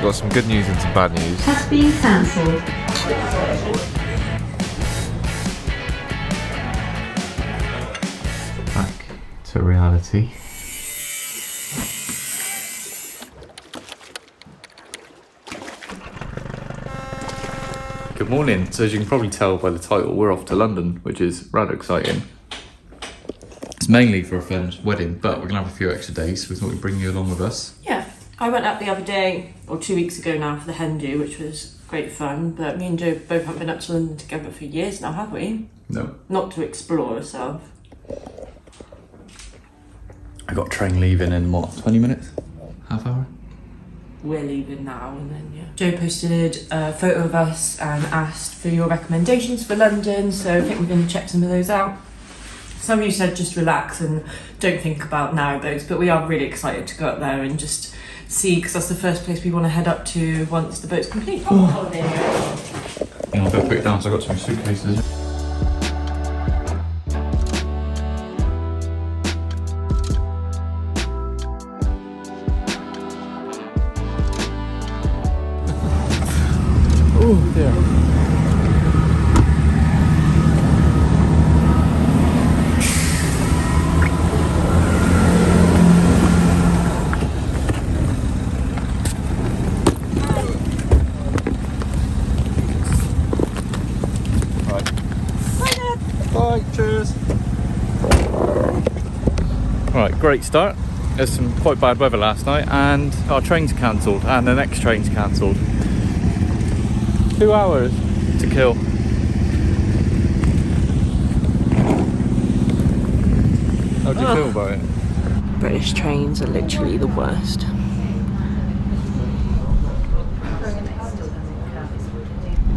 got some good news and some bad news. Has been cancelled. Back to reality. Good morning. So as you can probably tell by the title, we're off to London, which is rather exciting. It's mainly for a friend's wedding, but we're gonna have a few extra days, so we thought we'd bring you along with us. Yeah, I went up the other day, or 2 weeks ago now, for the hen do, which was great fun. But me and Joe both haven't been up to London together for years now, have we? No. Not to explore ourselves. I got a train leaving in what, 20 minutes? Half hour? We're leaving now and then, yeah. Joe posted a photo of us and asked for your recommendations for London, so I think we're going to check some of those out. Some of you said just relax and don't think about Narrowboats, but we are really excited to go up there and just see, because that's the first place we want to head up to once the boat's complete. Oh, there you go. Yeah, I'll go put it down, so I've got some suitcases. Oh dear. Bye, cheers. Right, great start. There's some quite bad weather last night and our train's cancelled and the next train's cancelled. 2 hours to kill. How do you feel about it? British trains are literally the worst.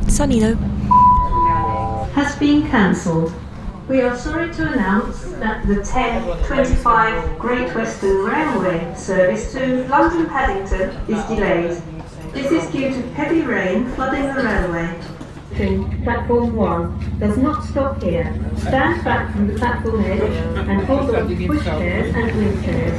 Sunny though. Has been cancelled. We are sorry to announce that the 10:25 Great Western Railway service to London Paddington is delayed. This is due to heavy rain flooding the railway. Platform 1 does not stop here. Stand back from the platform edge and hold on to pushchairs and wheelchairs.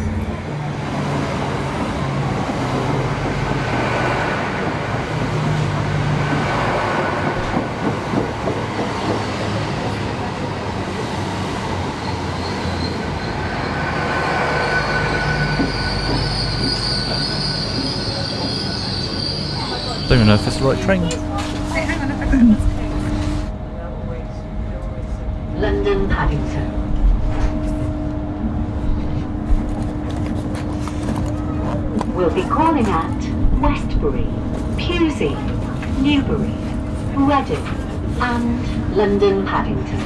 Don't even know if it's the right train. London Paddington. We'll be calling at Westbury, Pewsey, Newbury, Reading and London Paddington.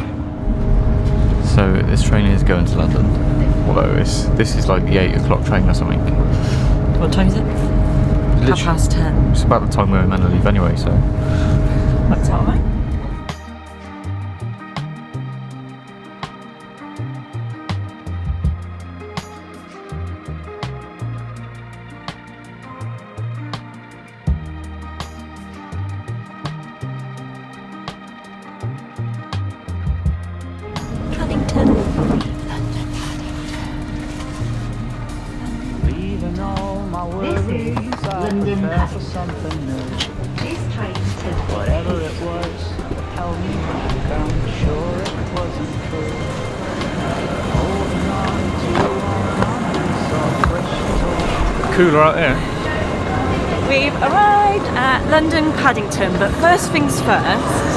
So this train is going to London, although this is like the 8 o'clock train or something. What time is it? Literally, 10:30. it's about the time we were meant to leave anyway, so. That's alright. Paddington. This is London Paddington. This train to Whatever it was, held me back. I'm sure it wasn't true. Holding on to Cooler out there. We've arrived at London Paddington, but first things first.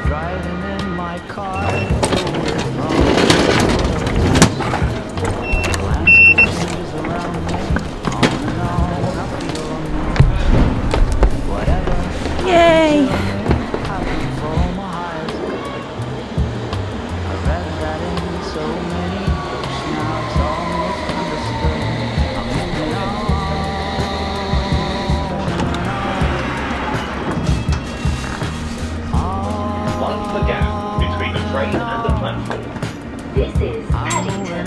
driving in my car. Yay! train and the platform. This is I'm moving Paddington.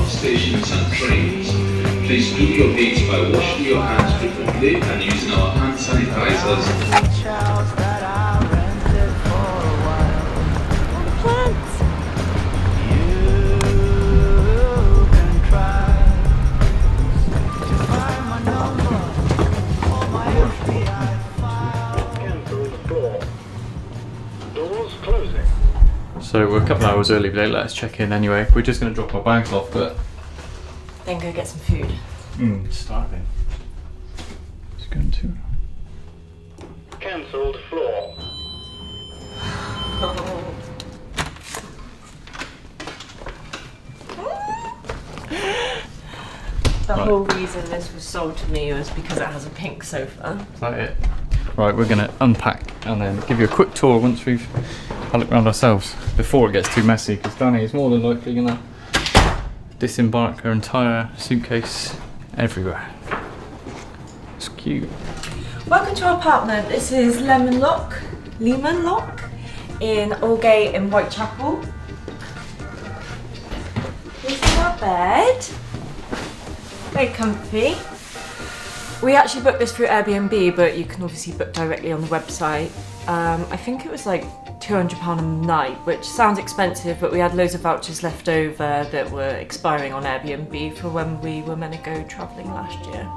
Stations and trains. Please do your gates by washing your hands frequently and using our hand sanitizers. beach house that I rented for a while. You can try to find my number or my FBI file. Cancel the floor. Doors closing. So we're a couple of hours early, but they let us check in anyway. We're just going to drop our bags off, but Then go get some food. starving. Just going to. Cancelled floor. The whole reason this was sold to me was because it has a pink sofa. Is that it? Right, we're going to unpack and then give you a quick tour once we've had a look around ourselves before it gets too messy, because Danni is more than likely going to disembark her entire suitcase everywhere. It's cute. Welcome to our apartment. This is Lehman Lock in Aldgate in Whitechapel. This is our bed. Very comfy. We actually booked this through Airbnb, but you can obviously book directly on the website. I think it was like £200 a night, which sounds expensive, but we had loads of vouchers left over that were expiring on Airbnb for when we were meant to go travelling last year.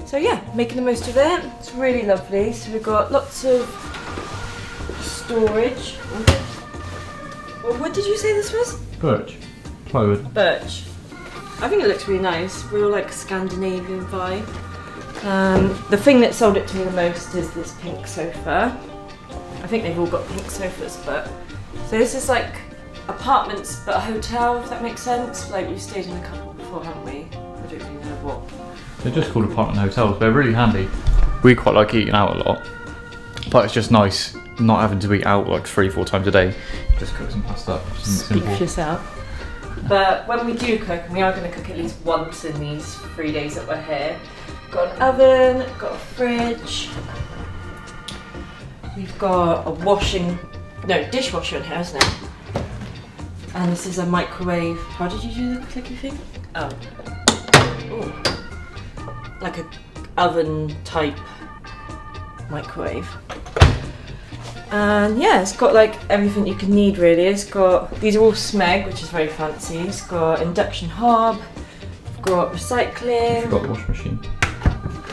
So yeah, making the most of it. It's really lovely. So we've got lots of storage. What did you say this was? Birch. Plywood. Birch. I think it looks really nice. Real like Scandinavian vibe. The thing that sold it to me the most is this pink sofa. I think they've all got pink sofas, but so this is like apartments but a hotel, if that makes sense. Like we've stayed in a couple before, haven't we? I don't really know what. They're just called apartment hotels. They're really handy. We quite like eating out a lot, but it's just nice not having to eat out like 3-4 times a day. Just cook some pasta. Speak for yourself. But when we do cook, and we are going to cook at least once in these 3 days that we're here, got an oven, got a fridge, we've got a dishwasher in here, isn't it? And this is a microwave. How did you do the clicky thing? Oh. Ooh. Like a oven type microwave. And yeah, it's got like everything you can need really. It's got, these are all Smeg, which is very fancy. It's got induction hob, it's got recycling. Forgot the washing machine.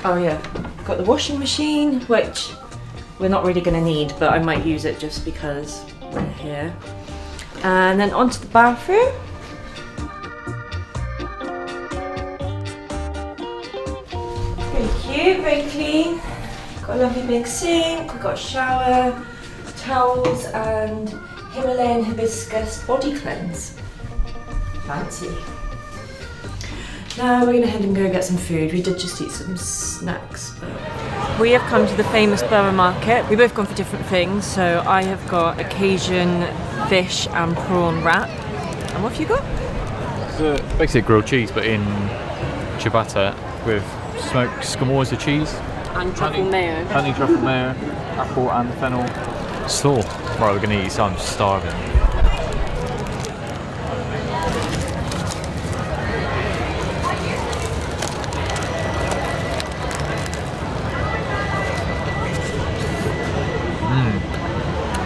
Oh yeah, got the washing machine, which we're not really going to need, but I might use it just because we're here. And then onto the bathroom. Very cute, very clean. Got a lovely big sink, we've got a shower, towels and Himalayan hibiscus body cleanse. Fancy. Now we're going to head and go get some food. We did just eat some snacks. But we have come to the famous Borough market. We've both gone for different things. So I have got Occasion fish and prawn wrap. And what have you got? It's basically grilled cheese, but in ciabatta with smoked scamosa cheese. And truffle mayo. Honey, truffle mayo, apple and fennel. Slaw. Right, we're going to eat, so I'm starving.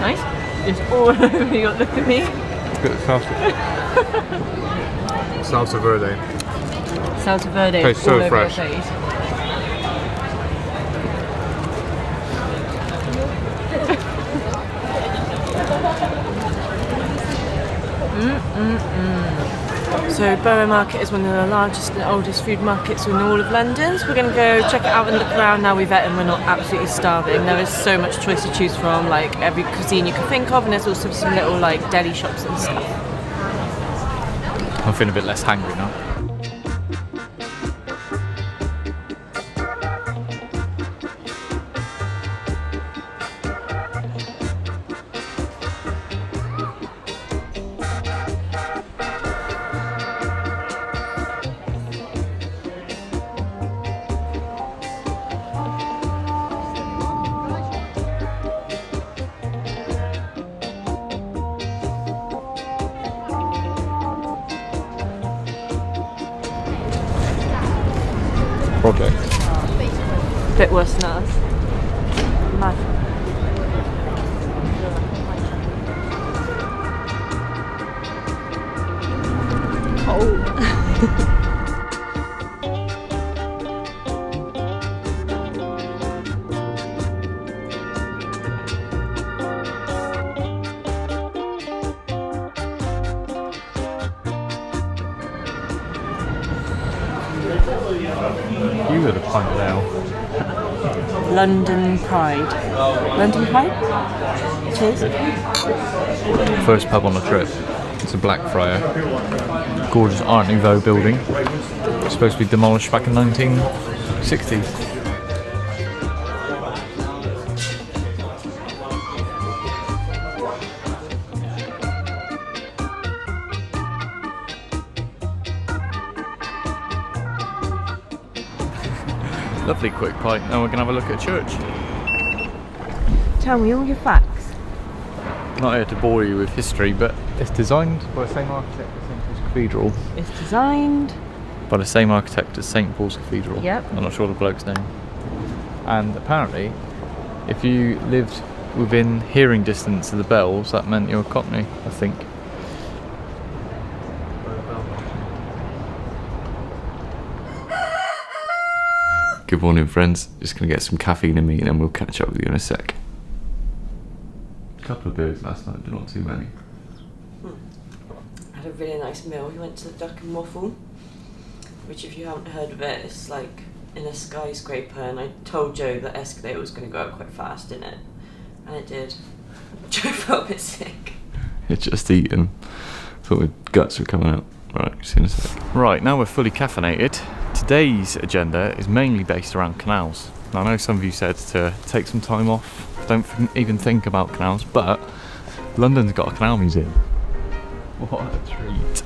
Nice. It's all over you. Look at me. Good salsa. Salsa verde. Salsa verde. Tastes so all over fresh. your face. So Borough Market is one of the largest and oldest food markets in all of London. So we're going to go check it out and look around now we've eaten. We're not absolutely starving. There is so much choice to choose from, like every cuisine you can think of, and there's also some little like deli shops and stuff. I'm feeling a bit less hungry now. project. Bit worse than us. Mad. You would have pointed out. London Pride. London Pride? Cheers. First pub on the trip. It's a Blackfriar. Gorgeous Art Nouveau building. Supposed to be demolished back in 1960. Lovely quick pint. Now we're going to have a look at a church. Tell me all your facts. Not here to bore you with history, but it's designed by the same architect as St Paul's Cathedral. It's designed By the same architect as St Paul's Cathedral. Yep. I'm not sure the bloke's name. And apparently, if you lived within hearing distance of the bells, that meant you were Cockney, I think. Good morning, friends. Just going to get some caffeine in me and then we'll catch up with you in a sec. A couple of beers last night, but not too many. I had a really nice meal. We went to the Duck and Waffle, which if you haven't heard of it, it's like in a skyscraper, and I told Joe that escalator was going to go up quite fast in it, and it did. Joe felt a bit sick. It's just eaten. Thought my guts were coming out. Right, see you in a sec. Right, now we're fully caffeinated. Today's agenda is mainly based around canals. Now, I know some of you said to take some time off, don't even think about canals, but London's got a canal museum. What a treat.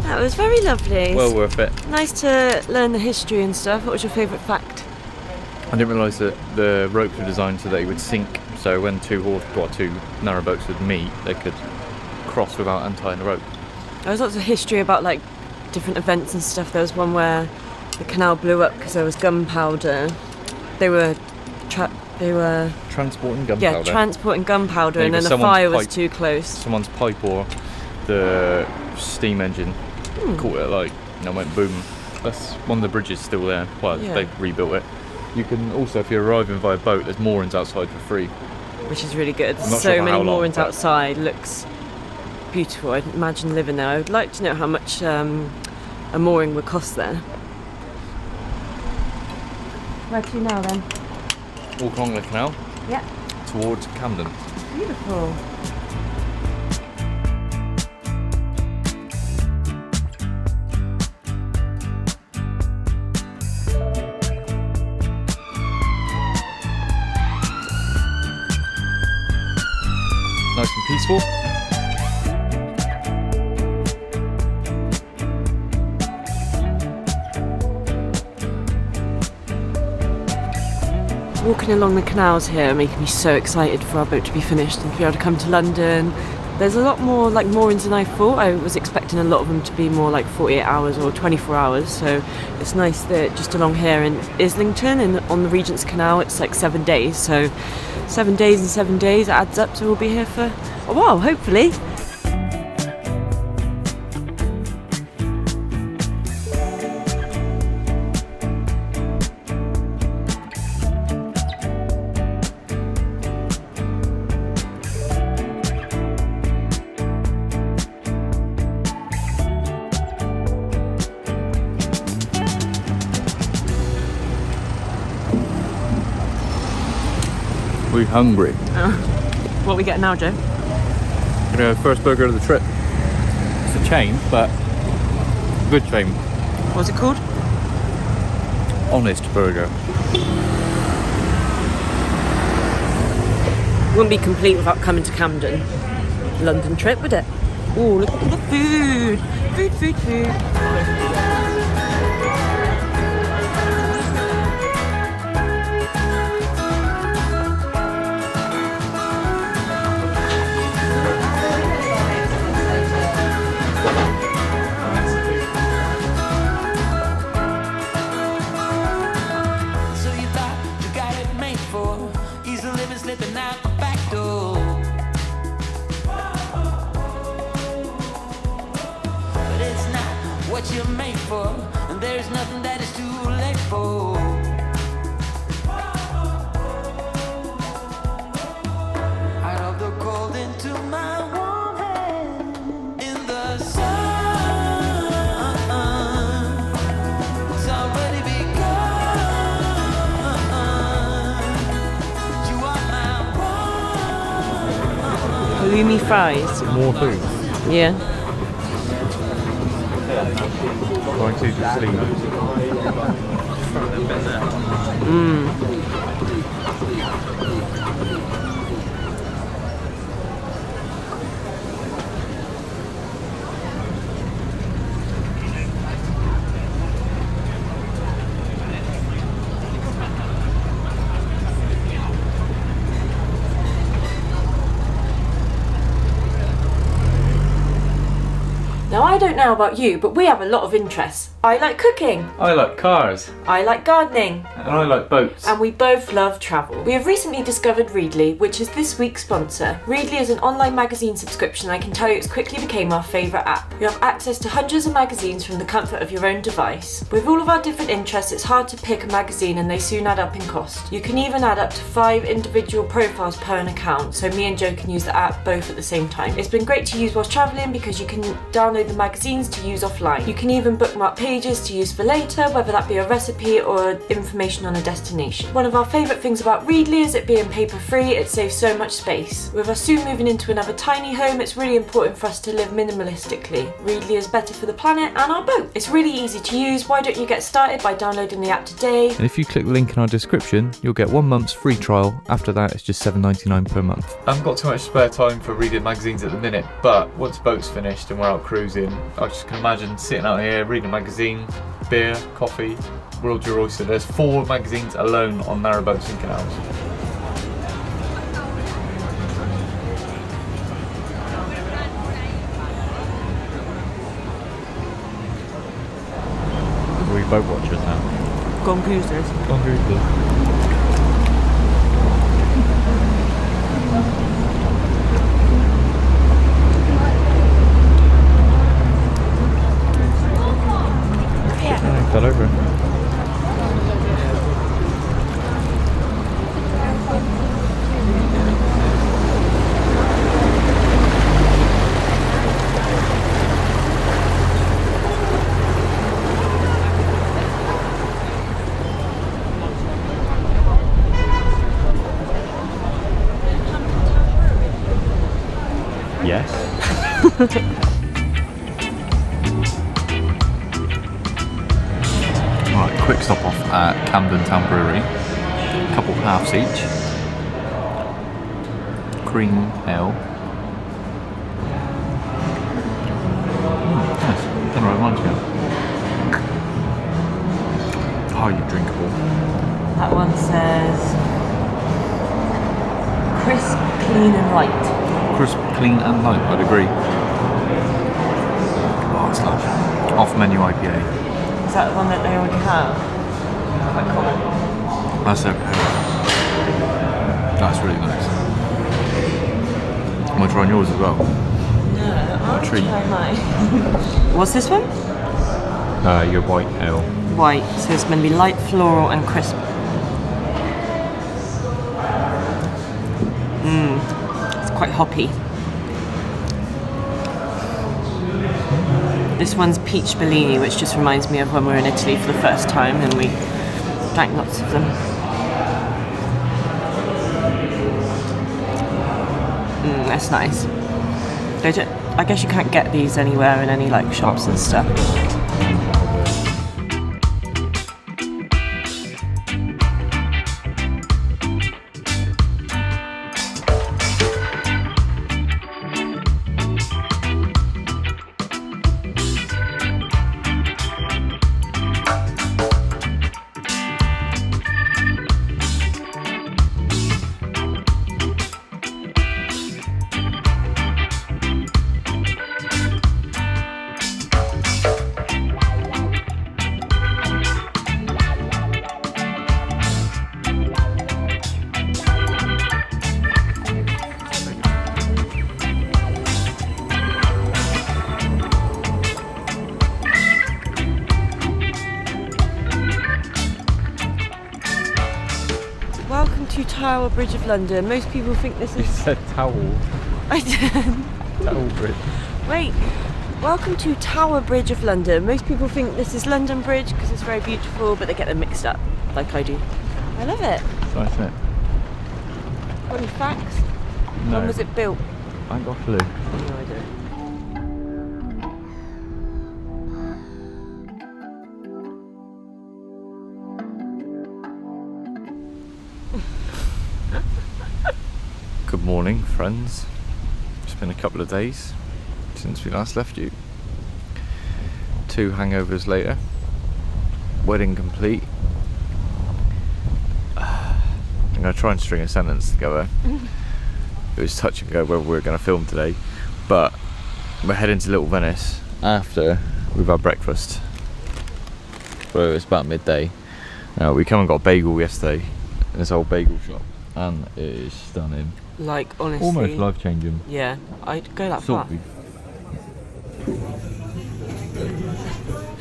That was very lovely. Well worth it. Nice to learn the history and stuff. What was your favourite fact? I didn't realise that the ropes were designed so that they would sink, so when two narrowboats would meet, they could cross without untying the rope. There was lots of history about like different events and stuff. There was one where the canal blew up because there was gunpowder. They were Transporting gunpowder. transporting gunpowder, Maybe and then the someone's fire was pipe- too close. Someone's pipe or the steam engine caught it light and it went boom. That's one of the bridges still there. Well, Yeah. they've rebuilt it. You can also, if you're arriving via boat, there's moorings outside for free. Which is really good. I'm not sure So for many how long, moorings but- outside. Looks beautiful. I'd imagine living there. I would like to know how much a mooring would cost there. Where to now then? Walk along the canal Yeah. towards Camden. Beautiful. Nice and peaceful. Walking along the canals here making me so excited for our boat to be finished and to be able to come to London. There's a lot more like moorings than I thought. I was expecting a lot of them to be more like 48 hours or 24 hours. So it's nice that just along here in Islington and on the Regent's Canal it's like 7 days. So 7 days and 7 days adds up, so we'll be here for a while, hopefully. We're hungry. What we get now, Joe? Gonna go first burger of the trip. It's a chain, but good chain. What's it called? Honest burger. Wouldn't be complete without coming to Camden. London trip, would it? Oh, look at all the food! Food. So you thought you got it made for easy living, slipping out the back door. But it's not what you're made for, and there's nothing that is too late for. Out of the cold into my warm hand in the sun. It's already begun. You are my one. Halloumi fries. More food. Yeah. Trying to just sleep. Now I don't know about you, but we have a lot of interests. I like cooking. I like cars. I like gardening. And I like boats. And we both love travel. We have recently discovered Readly, which is this week's sponsor. Readly is an online magazine subscription, and I can tell you it's quickly became our favourite app. You have access to hundreds of magazines from the comfort of your own device. With all of our different interests, it's hard to pick a magazine and they soon add up in cost. You can even add up to 5 individual profiles per an account, so me and Joe can use the app both at the same time. It's been great to use whilst travelling because you can download the magazines to use offline. You can even bookmark pages to use for later, whether that be a recipe or information on a destination. One of our favourite things about Readly is it being paper free. It saves so much space. With us soon moving into another tiny home, it's really important for us to live minimalistically. Readly is better for the planet and our boat. It's really easy to use. Why don't you get started by downloading the app today? And if you click the link in our description, you'll get 1 month's free trial. After that, it's just $7.99 per month. I haven't got too much spare time for reading magazines at the minute, but once boat's finished and we're out cruising, I just can imagine sitting out here reading a magazine, beer, coffee, world's your oyster. There's 4 magazines alone on Narrowboats and Canals. Are we boat watchers now? Gone cruisers. Gone cruisers. Fell over. Yes. Right, quick stop off at Camden Town Brewery. A couple halves each. Cream ale. Nice. Don't know what it reminds me of. Highly drinkable. That one says crisp, clean and light. Crisp, clean and light, I'd agree. Oh, it's nice. Off menu IPA. Is that the one that they already have? Quite common. That's okay. That's really nice. I'm gonna try yours as well. No, What a treat. try mine. What's this one? Your white ale. White, so it's going to be light, floral and crisp. It's quite hoppy. This one's peach Bellini, which just reminds me of when we were in Italy for the first time and we drank lots of them. That's nice. I guess you can't get these anywhere in any like shops and stuff. to Tower Bridge of London. Most people think this You is... said towel. I did. Towel bridge. Wait. Welcome to Tower Bridge of London. Most people think this is London Bridge because it's very beautiful, but they get them mixed up, like I do. I love it. It's nice, isn't it? Any facts? No. When was it built? I ain't got a clue. No idea. Good morning, friends. It's been a couple of days since we last left you. 2 hangovers later. Wedding complete. I'm going to try and string a sentence together. It was touch and go whether we were going to film today, but we're heading to Little Venice after we've had breakfast. Well, it's about midday. We come and got a bagel yesterday in this old bagel shop, and it is stunning. Like, honestly. Almost life changing. Yeah, I'd go that Salt far. beef.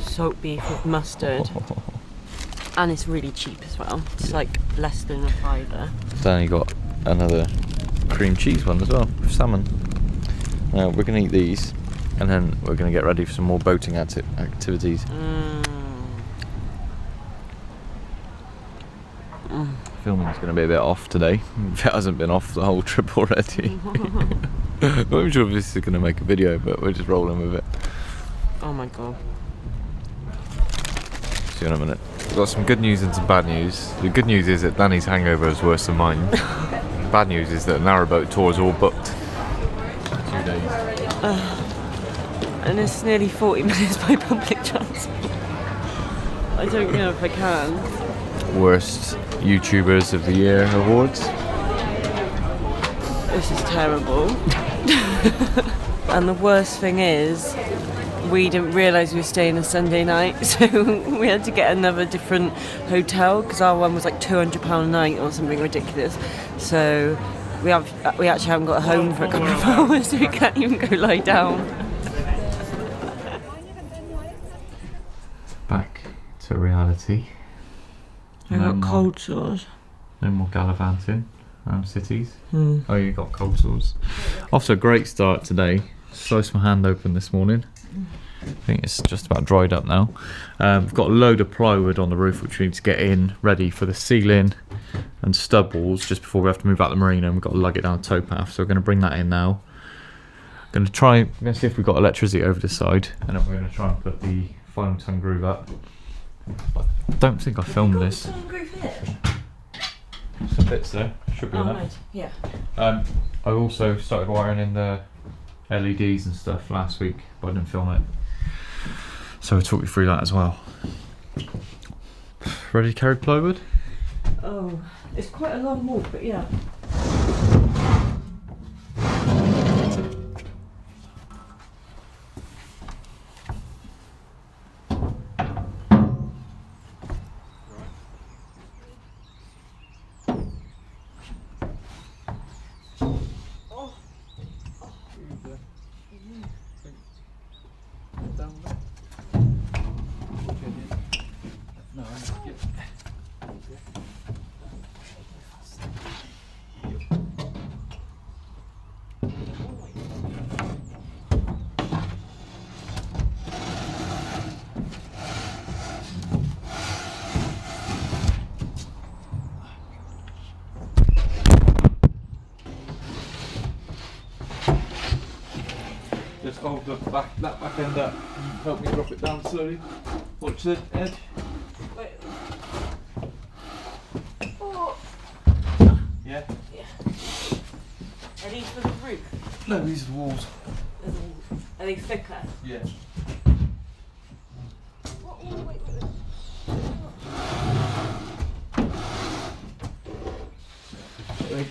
Salt beef with mustard. And it's really cheap as well. It's like less than a £5. Danny got another cream cheese one as well with salmon. Now we're going to eat these, and then we're going to get ready for some more boating activities. Filming's going to be a bit off today. If it hasn't been off the whole trip already. Not even sure if this is going to make a video, but we're just rolling with it. Oh my god. See you in a minute. We've got some good news and some bad news. The good news is that Danny's hangover is worse than mine. Bad news is that Narrowboat tour is all booked. 2 days. And it's nearly 40 minutes by public transport. I don't know if I can. Worst YouTubers of the Year awards. This is terrible. And the worst thing is, we didn't realise we were staying a Sunday night, so we had to get another different hotel because our one was like £200 a night or something ridiculous. So we actually haven't got home for a couple of hours, so we can't even go lie down. Back to reality. I got cold sores. No more gallivanting around cities. Oh, you got cold sores. Off to a great start today. Sliced my hand open this morning. I think it's just about dried up now. We've got a load of plywood on the roof which we need to get in ready for the ceiling and stud walls just before we have to move out the marina, and we've got to lug it down the towpath, so we're going to bring that in now. We're going to see if we've got electricity over this side, and then we're going to try and put the final tongue groove up. I don't think I filmed this. Some bits there, should be enough. Right. Yeah. I also started wiring in the LEDs and stuff last week, but I didn't film it. So I'll talk you through that as well. Ready to carry plywood? Oh, it's quite a long walk, but yeah. Just hold that back end up. Help me drop it down slowly. Watch the edge. Wait. Oh. Yeah? Yeah. Are these for the roof? No, these are the walls. Are they thicker? Yeah.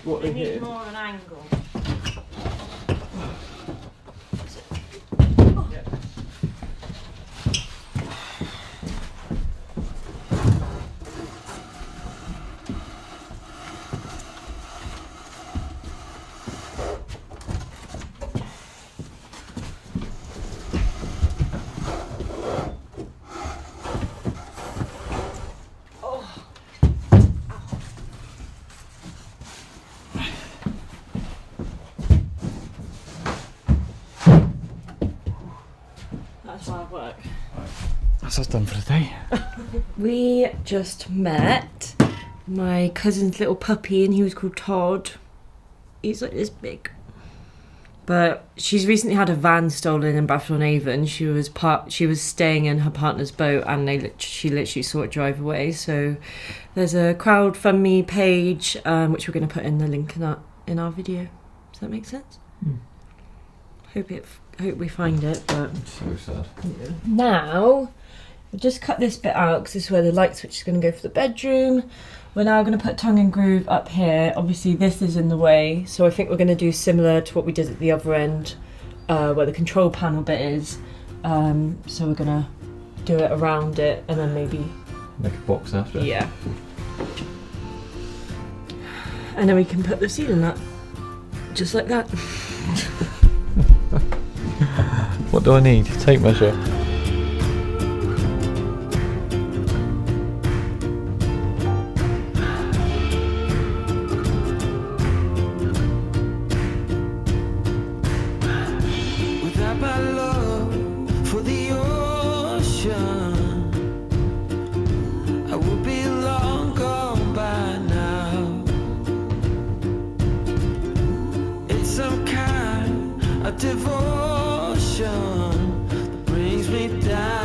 What They they need hit? more of an angle. That's us done for the day. We just met my cousin's little puppy, and he was called Todd. He's like this big. But she's recently had a van stolen in Bath-on-Avon. She was staying in her partner's boat, and she literally saw it drive away. So there's a crowdfundme page, which we're going to put in the link in our video. Does that make sense? Hope we find it. But So sad. now we'll just cut this bit out because this is where the light switch is going to go for the bedroom. We're now going to put tongue and groove up here. Obviously this is in the way, so I think we're going to do similar to what we did at the other end, where the control panel bit is. So we're going to do it around it and then maybe Make a box after. yeah. And then we can put the ceiling up, just like that. What do I need? Tape measure. Without my love for the ocean, I would be long gone by now. It's some kind of devotion that brings me down.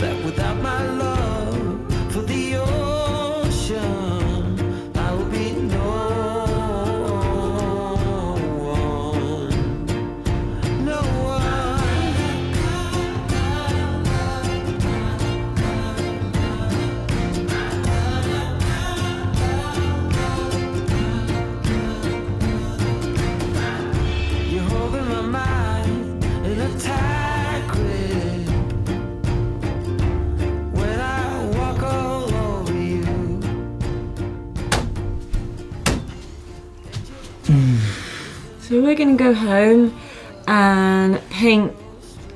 That without my love for the ocean, I will be no one, no one. You're holding my mind in a tight grip when I walk all over you. So we're gonna go home and paint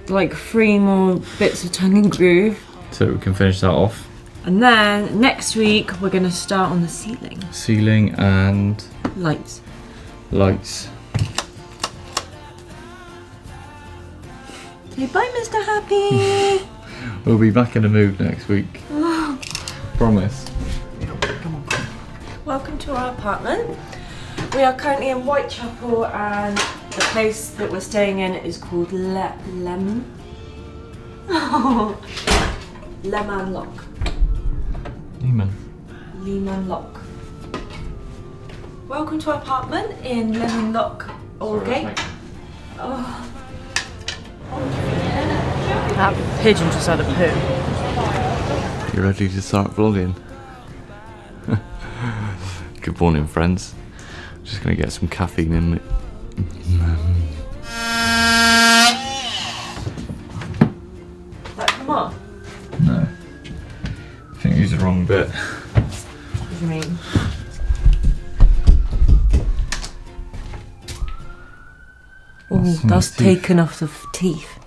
like 3 more bits of tongue and groove, So we can finish that off. and then next week we're gonna start on the ceiling Ceiling and lights. lights. Say bye, Mr. Happy. We'll be back in the mood next week. Promise. Welcome to our apartment. We are currently in Whitechapel, and the place that we're staying in is called Leman Lock. Leman Lock. Welcome to our apartment in Leman Lock, Aldgate. Oh. That pigeon just had a poo. You ready to start vlogging? Good morning, friends. Just gonna get some caffeine in me. That come on? No. I think you used the wrong bit. What do you mean? Oh, that's teeth. taken off the teeth.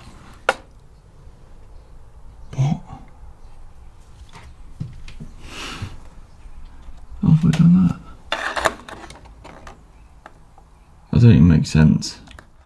What? How have I done that? That doesn't even make sense.